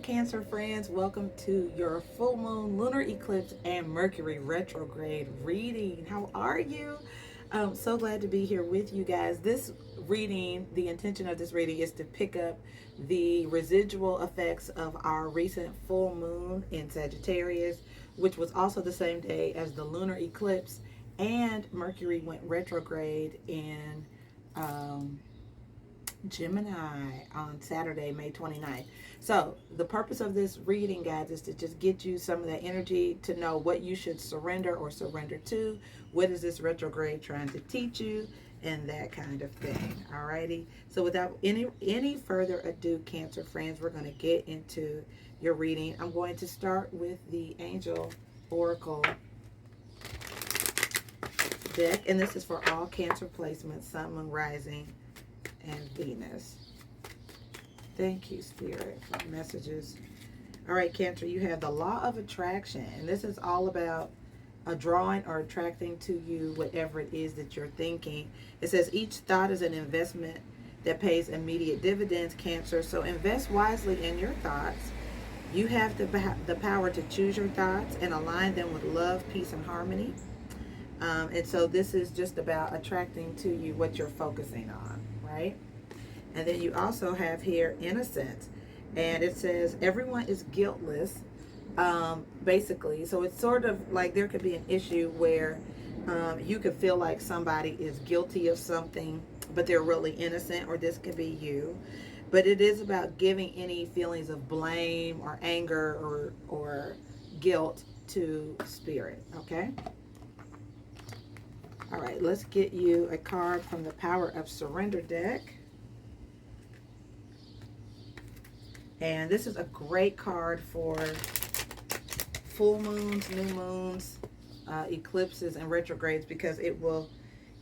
Cancer friends. Welcome to your full moon, lunar eclipse, and Mercury retrograde reading. How are you? I'm so glad to be here with you guys. This reading, the intention of this reading is to pick up the residual effects of our recent full moon in Sagittarius, which was also the same day as the lunar eclipse, and Mercury went retrograde in um, Gemini on Saturday, May 29th. So, the purpose of this reading, guys, is to just get you some of that energy to know what you should surrender or surrender to. What is this retrograde trying to teach you? And that kind of thing. Alrighty. So, without any further ado, Cancer friends, we're going to get into your reading. I'm going to start with the Angel Oracle deck, and this is for all Cancer placements, Sun, Moon, Rising, and Venus. Thank you, Spirit, for messages. All right, Cancer, you have the law of attraction, and this is all about drawing or attracting to you whatever it is that you're thinking. It says each thought is an investment that pays immediate dividends, Cancer. So invest wisely in your thoughts. You have the power to choose your thoughts and align them with love, peace, and harmony. And so this is just about attracting to you what you're focusing on, right? And then you also have here innocence. And it says everyone is guiltless, basically. So it's sort of like there could be an issue where you could feel like somebody is guilty of something, but they're really innocent, or this could be you. But it is about giving any feelings of blame or anger or guilt to spirit, okay? All right, let's get you a card from the Power of Surrender deck. And this is a great card for full moons, new moons, eclipses, and retrogrades, because it will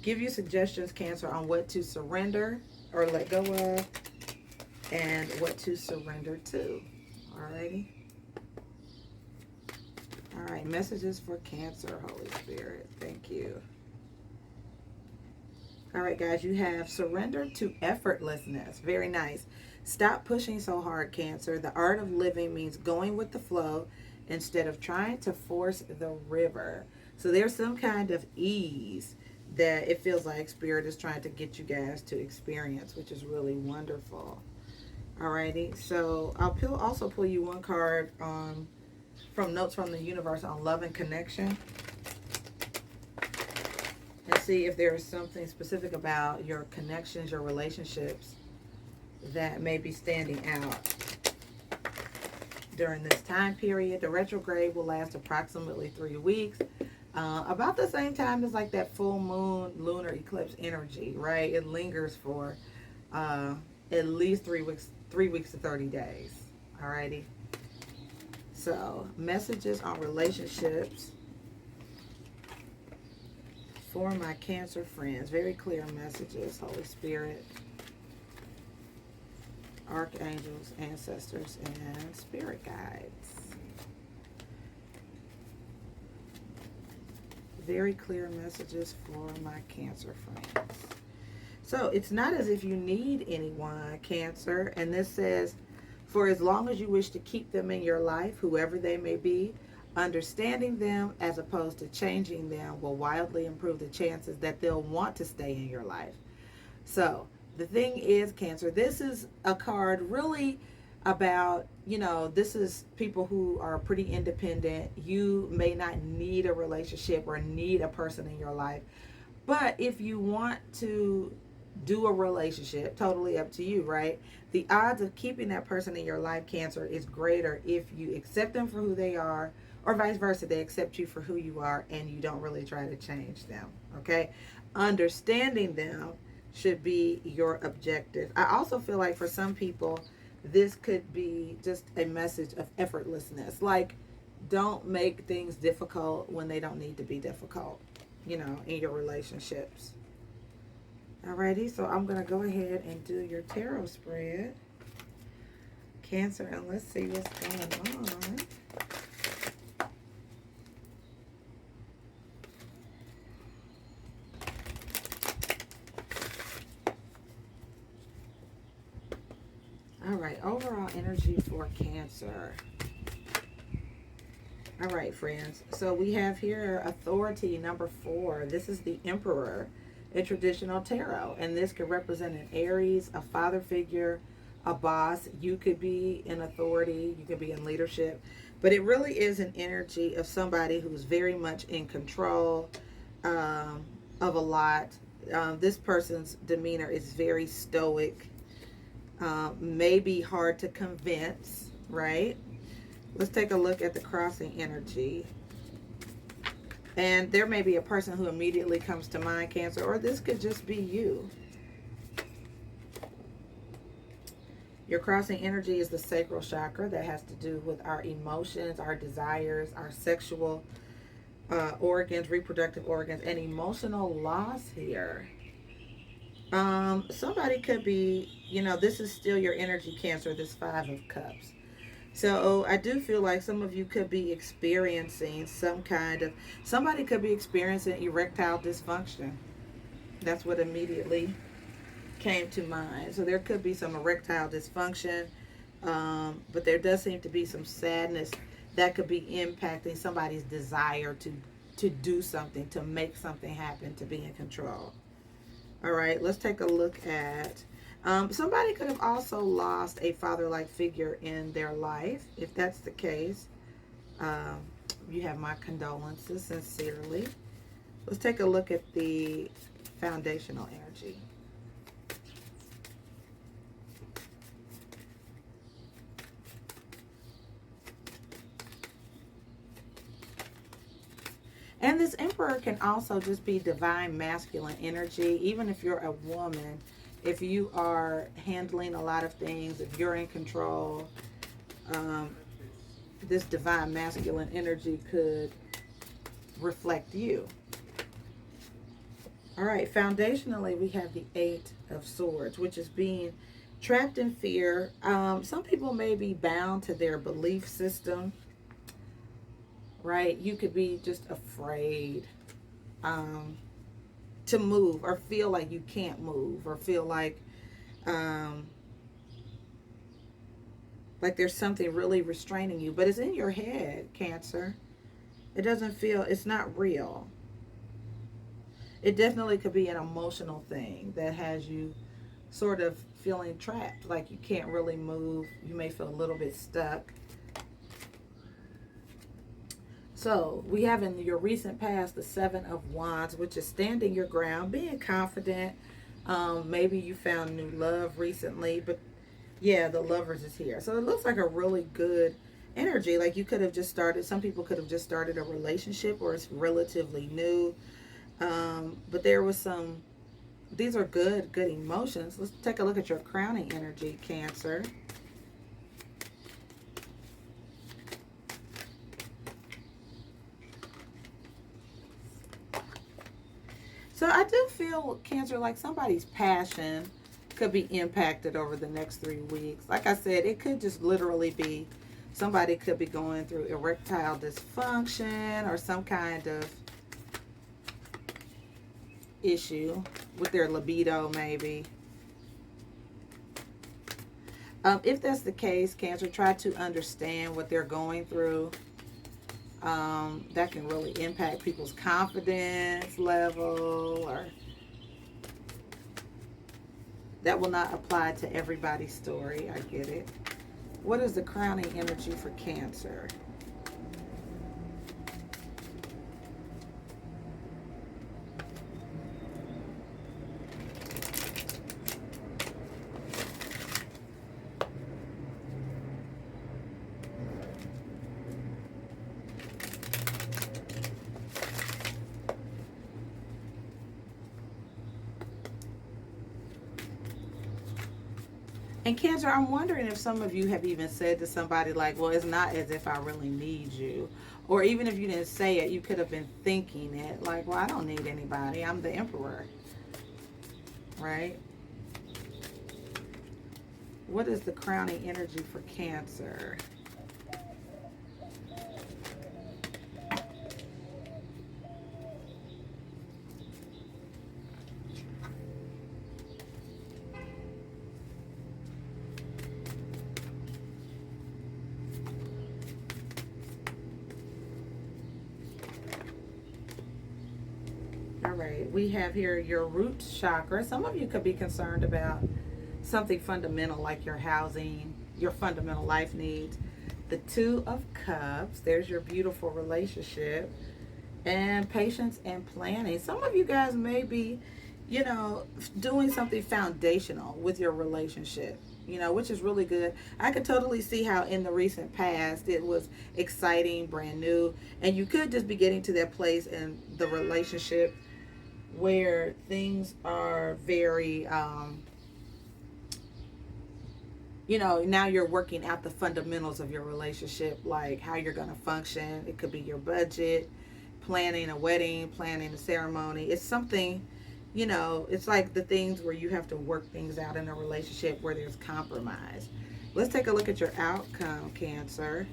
give you suggestions, Cancer, on what to surrender or let go of and what to surrender to. Alrighty. All right, messages for Cancer, Holy Spirit. Thank you. All right, guys, you have surrender to effortlessness. Very nice. Stop pushing so hard, Cancer. The art of living means going with the flow instead of trying to force the river. So there's some kind of ease that it feels like Spirit is trying to get you guys to experience, which is really wonderful. Alrighty, so I'll also pull you one card from Notes from the Universe on Love and Connection, and see if there is something specific about your connections, your relationships that may be standing out during this time period. The retrograde will last approximately 3 weeks, about the same time as like that full moon lunar eclipse energy, right? It lingers for at least 3 weeks to 30 days. Alrighty. So messages on relationships for my Cancer friends. Very clear messages, Holy Spirit, archangels, ancestors, and spirit guides. Very clear messages for my Cancer friends. So it's not as if you need anyone, Cancer. And this says, for as long as you wish to keep them in your life, whoever they may be, understanding them as opposed to changing them will wildly improve the chances that they'll want to stay in your life. So the thing is, Cancer, this is a card really about, this is people who are pretty independent. You may not need a relationship or need a person in your life. But if you want to do a relationship, totally up to you, right? The odds of keeping that person in your life, Cancer, is greater if you accept them for who they are, or vice versa, they accept you for who you are and you don't really try to change them, okay? Understanding them should be your objective. I also feel like for some people, this could be just a message of effortlessness. Like, don't make things difficult when they don't need to be difficult, in your relationships. Alrighty, so I'm going to go ahead and do your tarot spread, Cancer, and let's see what's going on. right, overall energy for Cancer. All right, friends. So we have here authority number 4. This is the Emperor in traditional tarot. And this could represent an Aries, a father figure, a boss. You could be in authority. You could be in leadership. But it really is an energy of somebody who's very much in control of a lot. This person's demeanor is very stoic. May be hard to convince, right? Let's take a look at the crossing energy. And there may be a person who immediately comes to mind, Cancer, or this could just be you. Your crossing energy is the sacral chakra that has to do with our emotions, our desires, our sexual organs, reproductive organs, and emotional loss here. Somebody could be, this is still your energy, Cancer, this 5 of Cups. So I do feel like some of you could be experiencing somebody could be experiencing erectile dysfunction. That's what immediately came to mind. So there could be some erectile dysfunction, but there does seem to be some sadness that could be impacting somebody's desire to do something, to make something happen, to be in control. All right, let's take a look at somebody could have also lost a father-like figure in their life. If that's the case, you have my condolences, sincerely. Let's take a look at the foundational energy. And this Emperor can also just be divine masculine energy, even if you're a woman. If you are handling a lot of things, if you're in control, this divine masculine energy could reflect you. All right, foundationally, we have the 8 of Swords, which is being trapped in fear. Some people may be bound to their belief system, right? You could be just afraid to move, or feel like you can't move, or feel like there's something really restraining you, but it's in your head, Cancer. It doesn't feel, it's not real. It definitely could be an emotional thing that has you sort of feeling trapped, like you can't really move. You may feel a little bit stuck. So we have in your recent past the 7 of Wands, which is standing your ground, being confident. Maybe you found new love recently, but yeah, the Lovers is here. So it looks like a really good energy. Like you could have just started, some people could have just started a relationship, or it's relatively new. But there was these are good emotions. Let's take a look at your crowning energy, Cancer. So I do feel, Cancer, like somebody's passion could be impacted over the next 3 weeks. Like I said, it could just literally be somebody could be going through erectile dysfunction or some kind of issue with their libido, maybe. If that's the case, Cancer, try to understand what they're going through. That can really impact people's confidence level, or that will not apply to everybody's story. I get it. What is the crowning energy for Cancer? And Cancer, I'm wondering if some of you have even said to somebody like, well, it's not as if I really need you. Or even if you didn't say it, you could have been thinking it. Like, well, I don't need anybody. I'm the Emperor. Right? What is the crowning energy for Cancer? we have here your root chakra. Some of you could be concerned about something fundamental like your housing, your fundamental life needs. The Two of Cups, there's your beautiful relationship. And patience and planning. Some of you guys may be, doing something foundational with your relationship, which is really good. I could totally see how in the recent past it was exciting, brand new, and you could just be getting to that place in the relationship where things are very, now you're working out the fundamentals of your relationship, like how you're going to function. It could be your budget, planning a wedding, planning a ceremony. It's something, it's like the things where you have to work things out in a relationship where there's compromise. Let's take a look at your outcome, Cancer.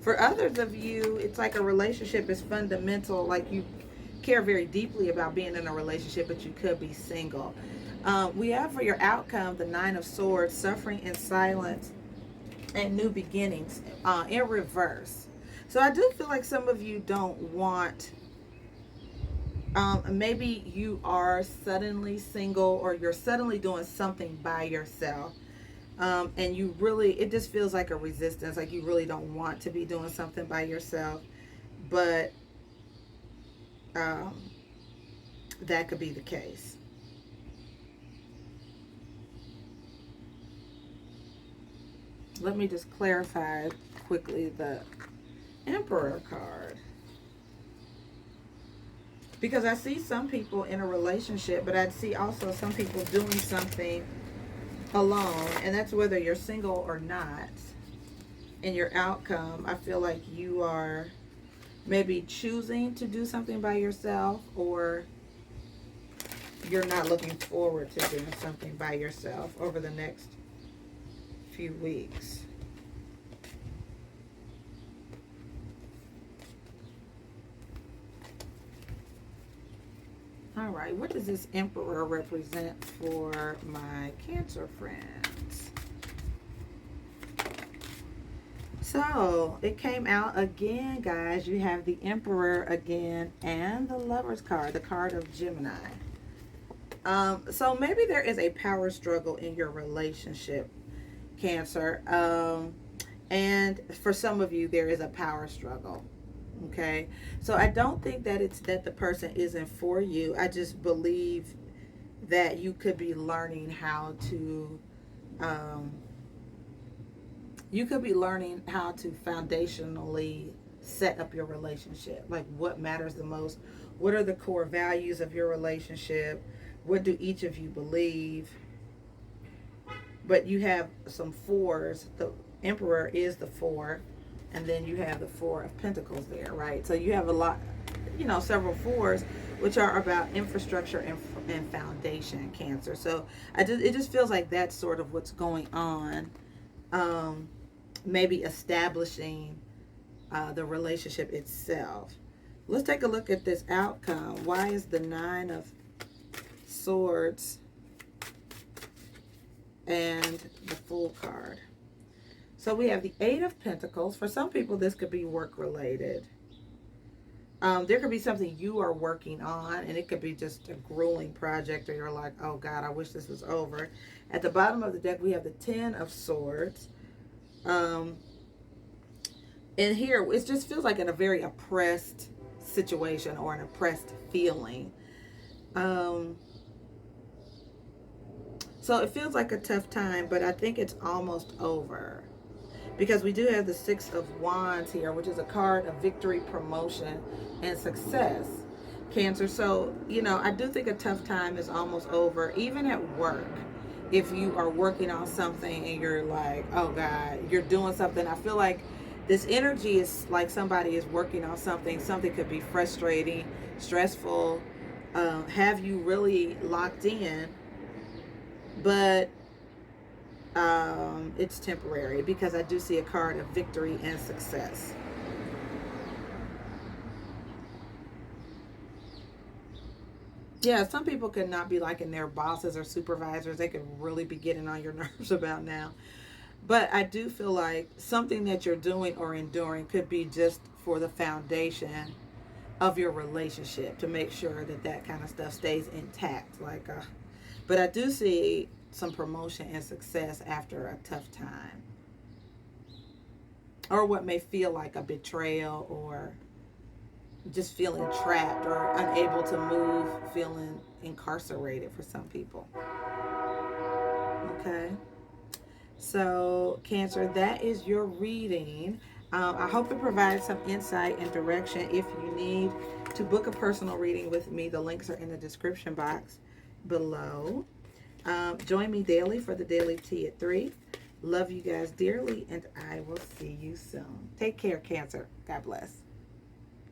For others of you, it's like a relationship is fundamental, like you care very deeply about being in a relationship, but you could be single. We have for your outcome the Nine of Swords, suffering in silence and new beginnings in reverse. So I do feel like some of you don't want, maybe you are suddenly single or you're suddenly doing something by yourself. And you really, it just feels like a resistance, like you really don't want to be doing something by yourself. But that could be the case. Let me just clarify quickly the Emperor card. Because I see some people in a relationship, but I see also some people doing something alone. And that's whether you're single or not. In your outcome, I feel like you are maybe choosing to do something by yourself, or you're not looking forward to doing something by yourself over the next few weeks. All right, what does this Emperor represent for my Cancer friends? So it came out again, guys. You have the Emperor again and the Lover's card, the card of Gemini. So maybe there is a power struggle in your relationship, Cancer. And for some of you, there is a power struggle. Okay. So I don't think that it's that the person isn't for you. I just believe that you could be learning how to, foundationally set up your relationship. Like what matters the most? What are the core values of your relationship? What do each of you believe? But you have some fours. The Emperor is the four, and then you have the Four of Pentacles there, right? So you have a lot, several fours, which are about infrastructure and foundation, Cancer. So it just feels like that's sort of what's going on. Maybe establishing the relationship itself. Let's take a look at this outcome. Why is the Nine of Swords and the Fool card? So we have the Eight of Pentacles. For some people, this could be work related. There could be something you are working on, and it could be just a grueling project, or you're like, oh God, I wish this was over. At the bottom of the deck, we have the Ten of Swords. And here, it just feels like in a very oppressed situation or an oppressed feeling. So it feels like a tough time, but I think it's almost over. Because we do have the Six of Wands here, which is a card of victory, promotion, and success, Cancer. So, I do think a tough time is almost over, even at work. If you are working on something and you're like, oh God, you're doing something. I feel like this energy is like somebody is working on something. Something could be frustrating, stressful, have you really locked in, but it's temporary, because I do see a card of victory and success. Yeah, some people could not be liking their bosses or supervisors. They could really be getting on your nerves about now. But I do feel like something that you're doing or enduring could be just for the foundation of your relationship to make sure that that kind of stuff stays intact. But I do see some promotion and success after a tough time, or what may feel like a betrayal, or just feeling trapped or unable to move, feeling incarcerated for some people. Okay. So, Cancer, that is your reading. I hope it provides some insight and direction. If you need to book a personal reading with me, the links are in the description box below. Join me daily for the Daily Tea at 3. Love you guys dearly, and I will see you soon. Take care, Cancer. God bless.